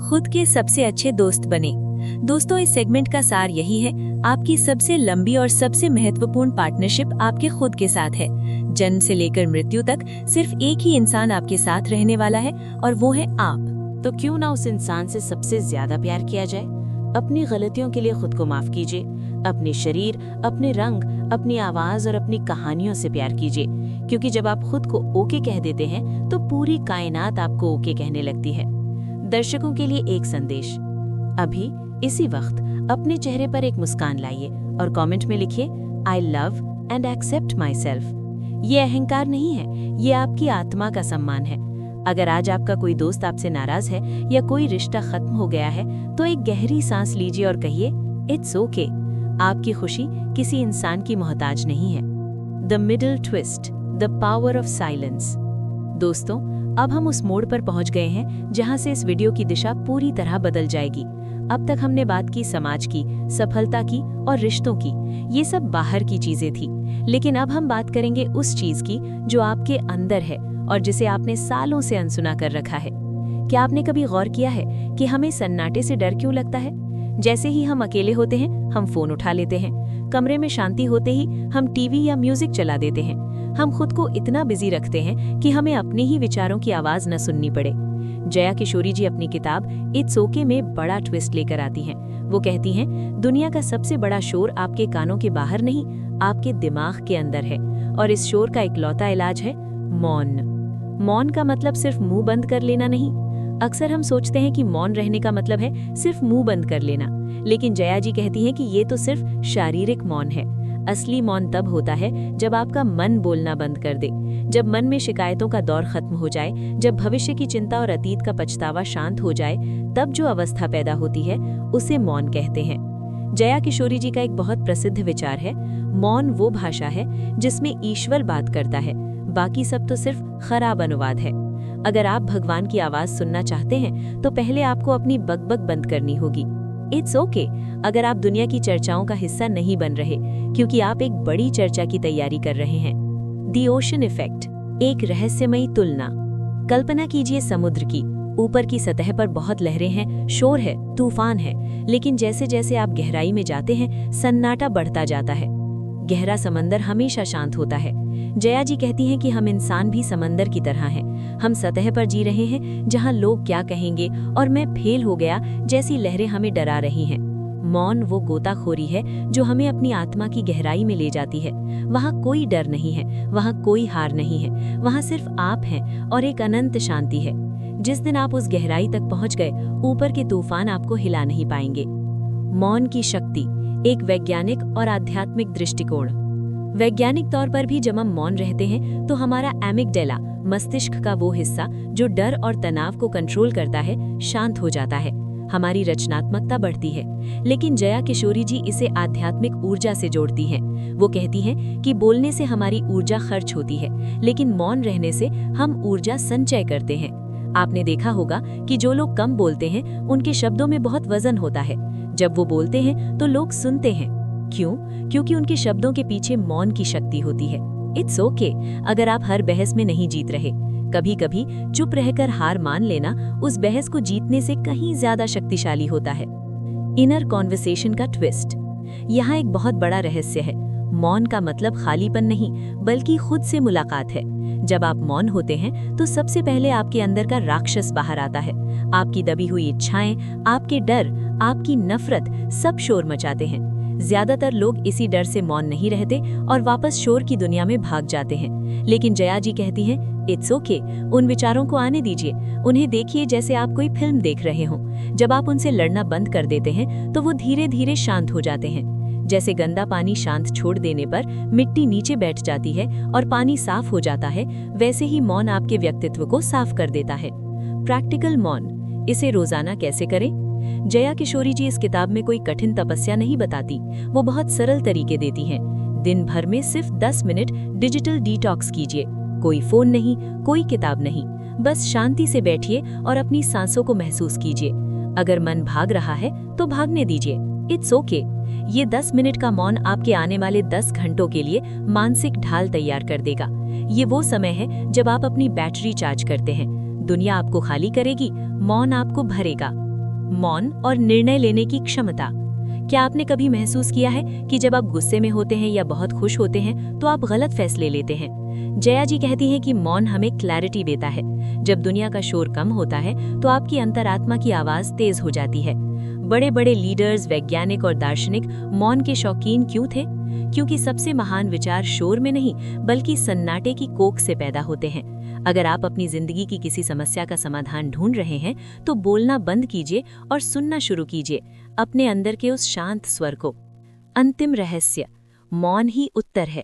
खुद के सबसे अच्छे दोस्त बने। दोस्तों, इस सेगमेंट का सार यही है, आपकी सबसे लंबी और सबसे महत्वपूर्ण पार्टनरशिप आपके खुद के साथ है। जन्म से लेकर मृत्यु तक सिर्फ एक ही इंसान आपके साथ रहने वाला है, और वो है आप। तो क्यों ना उस इंसान से सबसे ज्यादा प्यार किया जाए। अपनी गलतियों के लिए खुद को माफ कीजिए। अपने शरीर, अपने रंग, अपनी आवाज और अपनी कहानियों से प्यार कीजिए, क्योंकि जब आप खुद को ओके कह देते हैं, तो पूरी कायनात आपको ओके कहने लगती है। दर्शकों के लिए एक संदेश, अभी इसी वक्त अपने चेहरे पर एक मुस्कान लाइए और कमेंट में लिखिए, I love and accept myself. ये अहंकार नहीं है, ये आपकी आत्मा का सम्मान है। अगर आज आपका कोई दोस्त आपसे नाराज है या कोई रिश्ता खत्म हो गया है, तो एक गहरी सांस लीजिए और कहिए, इट्स ओके। आपकी खुशी किसी इंसान की मोहताज नहीं है। The middle twist, the power of silence. दोस्तों, अब हम उस मोड़ पर पहुंच गए हैं जहां से इस वीडियो की दिशा पूरी तरह बदल जाएगी। अब तक हमने बात की समाज की, सफलता की और रिश्तों की। ये सब बाहर की चीजें थी, लेकिन अब हम बात करेंगे उस चीज की जो आपके अंदर है और जिसे आपने सालों से अनसुना कर रखा है। क्या आपने कभी गौर किया है कि हमें सन्नाटे से डर क्यों लगता है? जैसे ही हम अकेले होते हैं, हम फोन उठा लेते हैं। कमरे में शांति होते ही हम टीवी या म्यूजिक चला देते हैं। हम खुद को इतना बिजी रखते हैं कि हमें अपने ही विचारों की आवाज न सुननी पड़े। जया किशोरी जी अपनी किताब इट्स ओके में बड़ा ट्विस्ट लेकर आती हैं। वो कहती हैं, दुनिया का सबसे बड़ा शोर आपके कानों के बाहर नहीं, आपके दिमाग के अंदर है, और इस शोर का इकलौता इलाज है मौन। मौन का मतलब सिर्फ मुंह बंद कर लेना नहीं। अक्सर हम सोचते हैं कि मौन रहने का मतलब है सिर्फ मुंह बंद कर लेना, लेकिन जया जी कहती हैं कि ये तो सिर्फ शारीरिक मौन है। असली मौन तब होता है जब आपका मन बोलना बंद कर दे, जब मन में शिकायतों का दौर खत्म हो जाए, जब भविष्य की चिंता और अतीत का पछतावा शांत हो जाए, तब जो अवस्था पैदा होती है उसे मौन कहते हैं। जया किशोरी जी का एक बहुत प्रसिद्ध विचार है, मौन वो भाषा है जिसमें ईश्वर बात करता है, बाकी सब तो सिर्फ खराब अनुवाद है। अगर आप भगवान की आवाज सुनना चाहते हैं, तो पहले आपको अपनी बकबक बंद करनी होगी। इट्स ओके अगर आप दुनिया की चर्चाओं का हिस्सा नहीं बन रहे, क्योंकि आप एक बड़ी चर्चा की तैयारी कर रहे हैं। द ओशन इफेक्ट, एक रहस्यमयी तुलना। कल्पना कीजिए समुद्र की। ऊपर की सतह पर बहुत लहरें हैं, शोर है, तूफान है, लेकिन जैसे जैसे आप गहराई में जाते हैं, सन्नाटा बढ़ता जाता है। गहरा समंदर हमेशा शांत होता है। जया जी कहती हैं कि हम इंसान भी समंदर की तरह हैं। हम सतह पर जी रहे हैं, जहां लोग क्या कहेंगे और मैं फेल हो गया जैसी लहरें हमें डरा रही हैं। मौन वो गोताखोरी है जो हमें अपनी आत्मा की गहराई में ले जाती है। वहाँ कोई डर नहीं है, वहाँ कोई हार नहीं है, वहाँ सिर्फ आप हैं और एक अनंत शांति है। जिस दिन आप उस गहराई तक पहुँच गए, ऊपर के तूफान आपको हिला नहीं पाएंगे। मौन की शक्ति, एक वैज्ञानिक और आध्यात्मिक दृष्टिकोण। वैज्ञानिक तौर पर भी जब हम मौन रहते हैं, तो हमारा एमिगडाला, मस्तिष्क का वो हिस्सा जो डर और तनाव को कंट्रोल करता है, शांत हो जाता है। हमारी रचनात्मकता बढ़ती है। लेकिन जया किशोरी जी इसे आध्यात्मिक ऊर्जा से जोड़ती हैं। वो कहती हैं कि बोलने से हमारी ऊर्जा खर्च होती है, लेकिन मौन रहने से हम ऊर्जा संचय करते हैं। आपने देखा होगा कि जो लोग कम बोलते हैं, उनके शब्दों में बहुत वजन होता है। जब वो बोलते हैं तो लोग सुनते हैं। क्यों? क्योंकि उनके शब्दों के पीछे मौन की शक्ति होती है। इट्स ओके अगर आप हर बहस में नहीं जीत रहे। कभी कभी चुप रहकर हार मान लेना उस बहस को जीतने से कहीं ज्यादा शक्तिशाली होता है। इनर कॉन्वर्सेशन का ट्विस्ट। यहाँ एक बहुत बड़ा रहस्य है। मौन का मतलब खालीपन नहीं, बल्कि खुद से मुलाकात है। जब आप मौन होते हैं तो सबसे पहले आपके अंदर का राक्षस बाहर आता है। आपकी दबी हुई इच्छाएं, आपके डर, आपकी नफरत सब शोर मचाते हैं। ज्यादातर लोग इसी डर से मौन नहीं रहते और वापस शोर की दुनिया में भाग जाते हैं। लेकिन जया जी कहती हैं, इट्स ओके, उन विचारों को आने दीजिए। उन्हें देखिए जैसे आप कोई फिल्म देख रहे हों। जब आप उनसे लड़ना बंद कर देते हैं तो वो धीरे धीरे शांत हो जाते हैं। जैसे गंदा पानी शांत छोड़ देने पर मिट्टी नीचे बैठ जाती है और पानी साफ हो जाता है, वैसे ही मौन आपके व्यक्तित्व को साफ कर देता है। प्रैक्टिकल मौन, इसे रोजाना कैसे करें? जया किशोरी जी इस किताब में कोई कठिन तपस्या नहीं बताती, वो बहुत सरल तरीके देती हैं। दिन भर में सिर्फ 10 मिनट डिजिटल डिटॉक्स कीजिए। कोई फोन नहीं, कोई किताब नहीं, बस शांति से बैठिए और अपनी सांसों को महसूस कीजिए। अगर मन भाग रहा है तो भागने दीजिए, इट्स ओके। ये 10 मिनट का मौन आपके आने वाले 10 घंटों के लिए मानसिक ढाल तैयार कर देगा। ये वो समय है जब आप अपनी बैटरी चार्ज करते हैं। दुनिया आपको खाली करेगी, मौन आपको भरेगा। मौन और निर्णय लेने की क्षमता। क्या आपने कभी महसूस किया है कि जब आप गुस्से में होते हैं या बहुत खुश होते हैं तो आप गलत फैसले लेते हैं? जया जी कहती हैं कि मौन हमें क्लैरिटी देता है। जब दुनिया का शोर कम होता है तो आपकी अंतरात्मा की आवाज तेज हो जाती है। बड़े बड़े लीडर्स, वैज्ञानिक और दार्शनिक मौन के शौकीन क्यों थे? क्योंकि सबसे महान विचार शोर में नहीं, बल्कि सन्नाटे की कोख से पैदा होते हैं। अगर आप अपनी जिंदगी की किसी समस्या का समाधान ढूंढ रहे हैं तो बोलना बंद कीजिए और सुनना शुरू कीजिए अपने अंदर के उस शांत स्वर को। अंतिम रहस्य, मौन ही उत्तर है।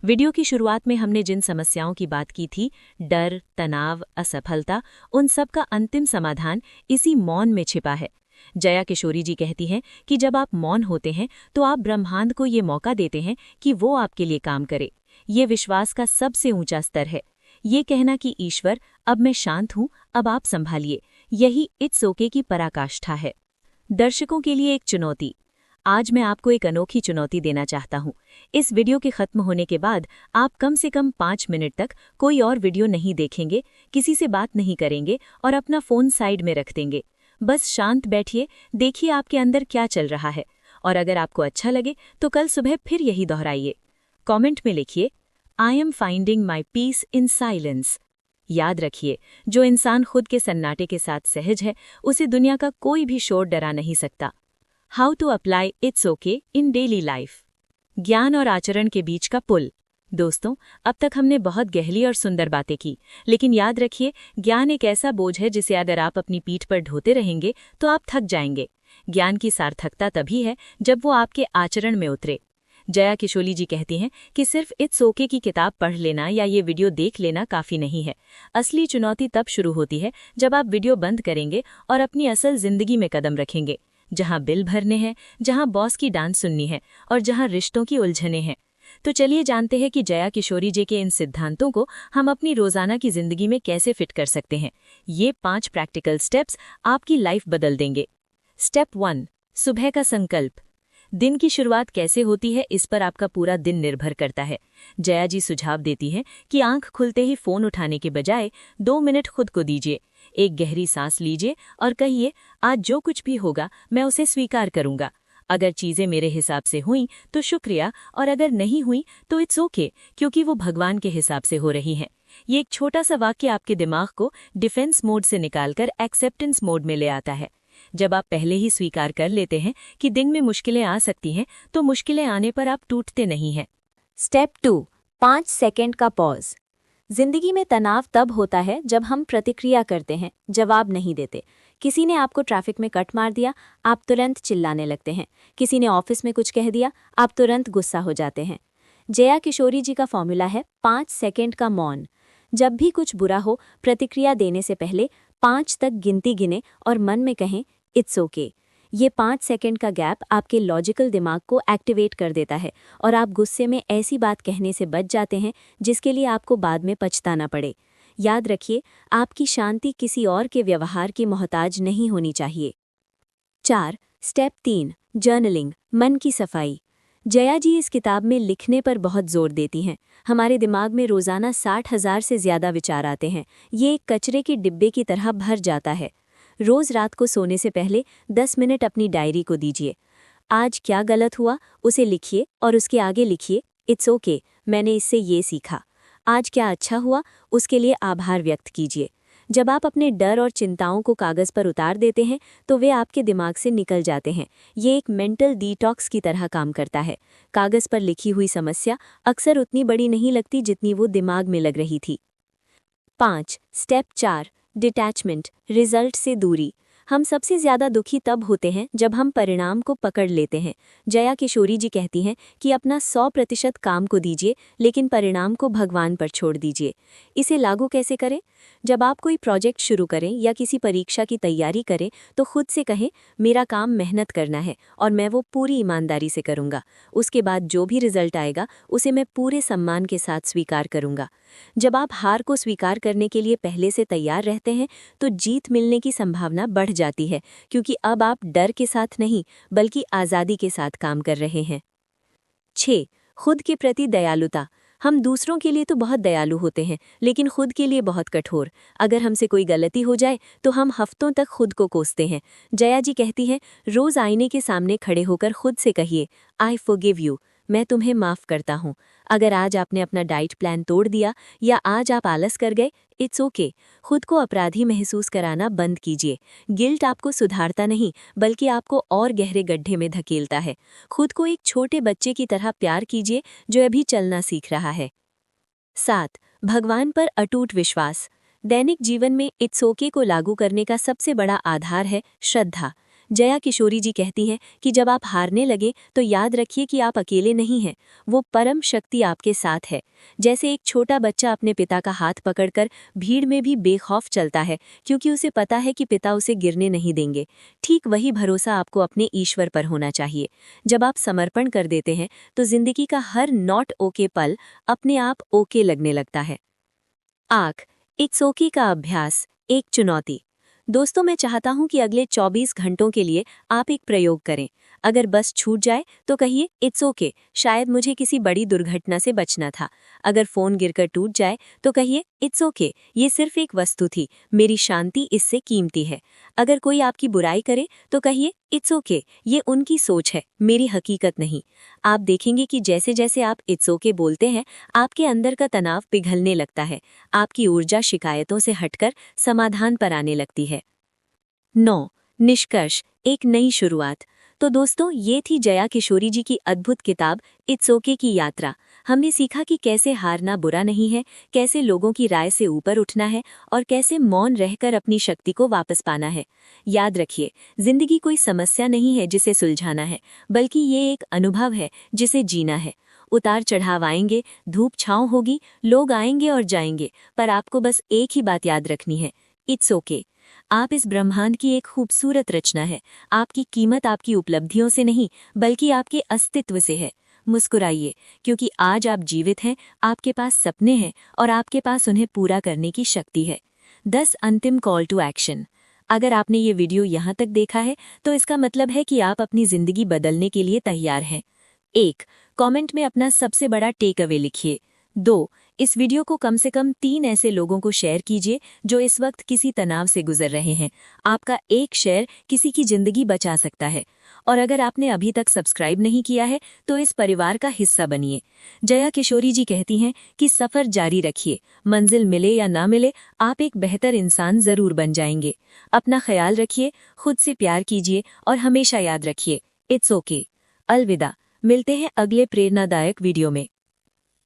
वीडियो की शुरुआत में हमने जिन समस्याओं की बात की थी, डर, तनाव, असफलता, उन सब का अंतिम समाधान इसी मौन में छिपा है। जया किशोरी जी कहती हैं कि जब आप मौन होते हैं तो आप ब्रह्मांड को ये मौका देते हैं कि वो आपके लिए काम करे। ये विश्वास का सबसे ऊंचा स्तर है। ये कहना कि ईश्वर, अब मैं शांत हूं, अब आप संभालिए, यही इट्स ओके की पराकाष्ठा है। दर्शकों के लिए एक चुनौती। आज मैं आपको एक अनोखी चुनौती देना चाहता हूं। इस वीडियो के खत्म होने के बाद आप कम से कम 5 मिनट तक कोई और वीडियो नहीं देखेंगे, किसी से बात नहीं करेंगे और अपना फोन साइड में रख देंगे। बस शांत बैठिए, देखिए आपके अंदर क्या चल रहा है, और अगर आपको अच्छा लगे तो कल सुबह फिर यही दोहराइए। कमेंट में लिखिए, I am finding my peace in silence. याद रखिए, जो इंसान खुद के सन्नाटे के साथ सहज है, उसे दुनिया का कोई भी शोर डरा नहीं सकता। How to apply it's okay in daily life. ज्ञान और आचरण के बीच का पुल। दोस्तों, अब तक हमने बहुत गहरी और सुंदर बातें की, लेकिन याद रखिए, ज्ञान एक ऐसा बोझ है जिसे अगर आप अपनी पीठ पर ढोते रहेंगे तो आप थक जाएंगे। ज्ञान की सार्थकता तभी है जब वो आपके आचरण में उतरे। जया किशोरी जी कहती हैं कि सिर्फ इट्स ओके की किताब पढ़ लेना या ये वीडियो देख लेना काफी नहीं है। असली चुनौती तब शुरू होती है जब आप वीडियो बंद करेंगे और अपनी असल जिंदगी में कदम रखेंगे, जहां बिल भरने हैं, जहां बॉस की डांट सुननी है और जहां रिश्तों की उलझने हैं। तो चलिए जानते हैं कि जया किशोरी जी के इन सिद्धांतों को हम अपनी रोजाना की जिंदगी में कैसे फिट कर सकते हैं। ये 5 प्रैक्टिकल स्टेप्स आपकी लाइफ बदल देंगे। स्टेप 1, सुबह का संकल्प। दिन की शुरुआत कैसे होती है, इस पर आपका पूरा दिन निर्भर करता है। जया जी सुझाव देती हैं कि आंख खुलते ही फोन उठाने के बजाय 2 मिनट खुद को दीजिए। एक गहरी सांस लीजिए और कहिए, आज जो कुछ भी होगा मैं उसे स्वीकार करूंगा। अगर चीजें मेरे हिसाब से हुई तो शुक्रिया, और अगर नहीं हुई तो इट्स ओके, क्योंकि वो भगवान के हिसाब से हो रही हैं। ये एक छोटा सा वाक्य आपके दिमाग को डिफेंस मोड से निकालकर एक्सेप्टेंस मोड में ले आता है। जब आप पहले ही स्वीकार कर लेते हैं कि दिन में मुश्किलें आ सकती हैं, तो मुश्किलें आने पर आप टूटते नहीं हैं। स्टेप 2, 5 सेकंड का पॉज। जिंदगी में तनाव तब होता है जब हम प्रतिक्रिया करते हैं, जवाब नहीं देते। किसी ने आपको ट्रैफिक में कट मार दिया, आप तुरंत चिल्लाने लगते हैं। किसी ने ऑफिस में कुछ कह दिया, आप तुरंत गुस्सा हो जाते हैं। जया किशोरी जी का फॉर्मूला है 5 सेकंड का मौन। जब भी कुछ बुरा हो, प्रतिक्रिया देने से पहले 5 तक गिनती गिने और मन में कहें, इट्स ओके। ये 5 सेकंड का गैप आपके लॉजिकल दिमाग को एक्टिवेट कर देता है और आप गुस्से में ऐसी बात कहने से बच जाते हैं जिसके लिए आपको बाद में पछताना पड़े। याद रखिए, आपकी शांति किसी और के व्यवहार की मोहताज नहीं होनी चाहिए। 4, स्टेप 3, जर्नलिंग, मन की सफाई। जया जी इस किताब में लिखने पर बहुत जोर देती हैं। हमारे दिमाग में रोज़ाना 60,000 से ज़्यादा विचार आते हैं। ये एक कचरे के डिब्बे की तरह भर जाता है। रोज़ रात को सोने से पहले 10 मिनट अपनी डायरी को दीजिए। आज क्या गलत हुआ उसे लिखिए और उसके आगे लिखिए इट्स ओके, मैंने इससे ये सीखा। आज क्या अच्छा हुआ उसके लिए आभार व्यक्त कीजिए। जब आप अपने डर और चिंताओं को कागज़ पर उतार देते हैं तो वे आपके दिमाग से निकल जाते हैं। ये एक मेंटल डिटॉक्स की तरह काम करता है। कागज़ पर लिखी हुई समस्या अक्सर उतनी बड़ी नहीं लगती जितनी वो दिमाग में लग रही थी। 5. स्टेप 4. डिटैचमेंट, रिजल्ट से दूरी। हम सबसे ज़्यादा दुखी तब होते हैं जब हम परिणाम को पकड़ लेते हैं। जया किशोरी जी कहती हैं कि अपना 100% काम को दीजिए लेकिन परिणाम को भगवान पर छोड़ दीजिए। इसे लागू कैसे करें? जब आप कोई प्रोजेक्ट शुरू करें या किसी परीक्षा की तैयारी करें तो खुद से कहें मेरा काम मेहनत करना है और मैं वो पूरी ईमानदारी से करूँगा। उसके बाद जो भी रिजल्ट आएगा उसे मैं पूरे सम्मान के साथ स्वीकार करूँगा। जब आप हार को स्वीकार करने के लिए पहले से तैयार रहते हैं तो जीत मिलने की संभावना बढ़ जाती है, क्योंकि अब आप डर के साथ नहीं बल्कि आज़ादी के साथ काम कर रहे हैं। 6. खुद के प्रति दयालुता। हम दूसरों के लिए तो बहुत दयालु होते हैं लेकिन खुद के लिए बहुत कठोर। अगर हमसे कोई गलती हो जाए तो हम हफ्तों तक खुद को कोसते हैं। जया जी कहती हैं रोज़ आईने के सामने खड़े होकर खुद से कहिए आई फॉरगिव यू, मैं तुम्हें माफ़ करता हूँ। अगर आज आपने अपना डाइट प्लान तोड़ दिया या आज आप आलस कर गए, इट्स ओके। खुद को अपराधी महसूस कराना बंद कीजिए। गिल्ट आपको सुधारता नहीं बल्कि आपको और गहरे गड्ढे में धकेलता है। खुद को एक छोटे बच्चे की तरह प्यार कीजिए जो अभी चलना सीख रहा है। 7. भगवान पर अटूट विश्वास। दैनिक जीवन में इट्स ओके को लागू करने का सबसे बड़ा आधार है श्रद्धा। जया किशोरी जी कहती हैं कि जब आप हारने लगे तो याद रखिए कि आप अकेले नहीं हैं, वो परम शक्ति आपके साथ है। जैसे एक छोटा बच्चा अपने पिता का हाथ पकड़कर भीड़ में भी बेखौफ चलता है क्योंकि उसे पता है कि पिता उसे गिरने नहीं देंगे, ठीक वही भरोसा आपको अपने ईश्वर पर होना चाहिए। जब आप समर्पण कर देते हैं तो जिंदगी का हर नॉट ओके पल अपने आप ओके लगने लगता है। आँख, इट्स ओके का अभ्यास, एक चुनौती। दोस्तों, मैं चाहता हूं कि अगले 24 घंटों के लिए आप एक प्रयोग करें। अगर बस छूट जाए तो कहिए इट्स ओके, शायद मुझे किसी बड़ी दुर्घटना से बचना था। अगर फ़ोन गिरकर टूट जाए तो कहिए इट्स ओके, ये सिर्फ एक वस्तु थी, मेरी शांति इससे कीमती है। अगर कोई आपकी बुराई करे तो कहिए इट्स ओके, ये उनकी सोच है, मेरी हकीकत नहीं। आप देखेंगे कि जैसे जैसे आप इट्स ओके बोलते हैं आपके अंदर का तनाव पिघलने लगता है, आपकी ऊर्जा शिकायतों से हटकर समाधान पर आने लगती है। 9. निष्कर्ष, एक नई शुरुआत। तो दोस्तों, ये थी जया किशोरी जी की अद्भुत किताब इट्स ओके की यात्रा। हमने सीखा कि कैसे हारना बुरा नहीं है, कैसे लोगों की राय से ऊपर उठना है और कैसे मौन रहकर अपनी शक्ति को वापस पाना है। याद रखिए, जिंदगी कोई समस्या नहीं है जिसे सुलझाना है, बल्कि ये एक अनुभव है जिसे जीना है। उतार चढ़ाव आएंगे, धूप छांव होगी, लोग आएंगे और जाएंगे, पर आपको बस एक ही बात याद रखनी है, इट्स ओके। आप इस ब्रह्मांड की एक खूबसूरत रचना है। आपकी कीमत आपकी उपलब्धियों से नहीं बल्कि आपके अस्तित्व से है। मुस्कुराइए, क्योंकि आज आप जीवित हैं, आपके पास सपने हैं और आपके पास उन्हें पूरा करने की शक्ति है। 10 अंतिम कॉल टू एक्शन। अगर आपने ये वीडियो यहाँ तक देखा है तो इसका मतलब है कि आप अपनी जिंदगी बदलने के लिए तैयार हैं। 1. कमेंट में अपना सबसे बड़ा टेक अवे लिखिए। 2. इस वीडियो को कम से कम 3 ऐसे लोगों को शेयर कीजिए जो इस वक्त किसी तनाव से गुजर रहे हैं। आपका एक शेयर किसी की जिंदगी बचा सकता है। और अगर आपने अभी तक सब्सक्राइब नहीं किया है तो इस परिवार का हिस्सा बनिए। जया किशोरी जी कहती हैं कि सफर जारी रखिए, मंजिल मिले या ना मिले, आप एक बेहतर इंसान जरूर बन जाएंगे। अपना ख्याल रखिए, खुद से प्यार कीजिए और हमेशा याद रखिए, इट्स ओके। अलविदा, मिलते हैं अगले प्रेरणादायक वीडियो में।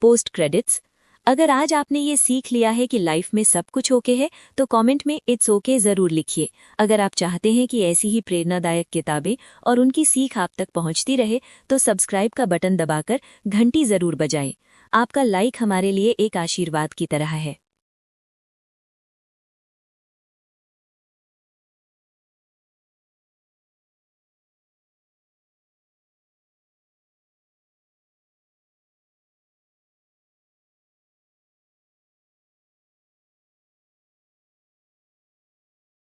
Post credits. अगर आज आपने ये सीख लिया है कि लाइफ में सब कुछ ओके है तो कमेंट में इट्स ओके जरूर लिखिए। अगर आप चाहते हैं कि ऐसी ही प्रेरणादायक किताबें और उनकी सीख आप तक पहुंचती रहे तो सब्सक्राइब का बटन दबाकर घंटी जरूर बजाएं। आपका लाइक हमारे लिए एक आशीर्वाद की तरह है।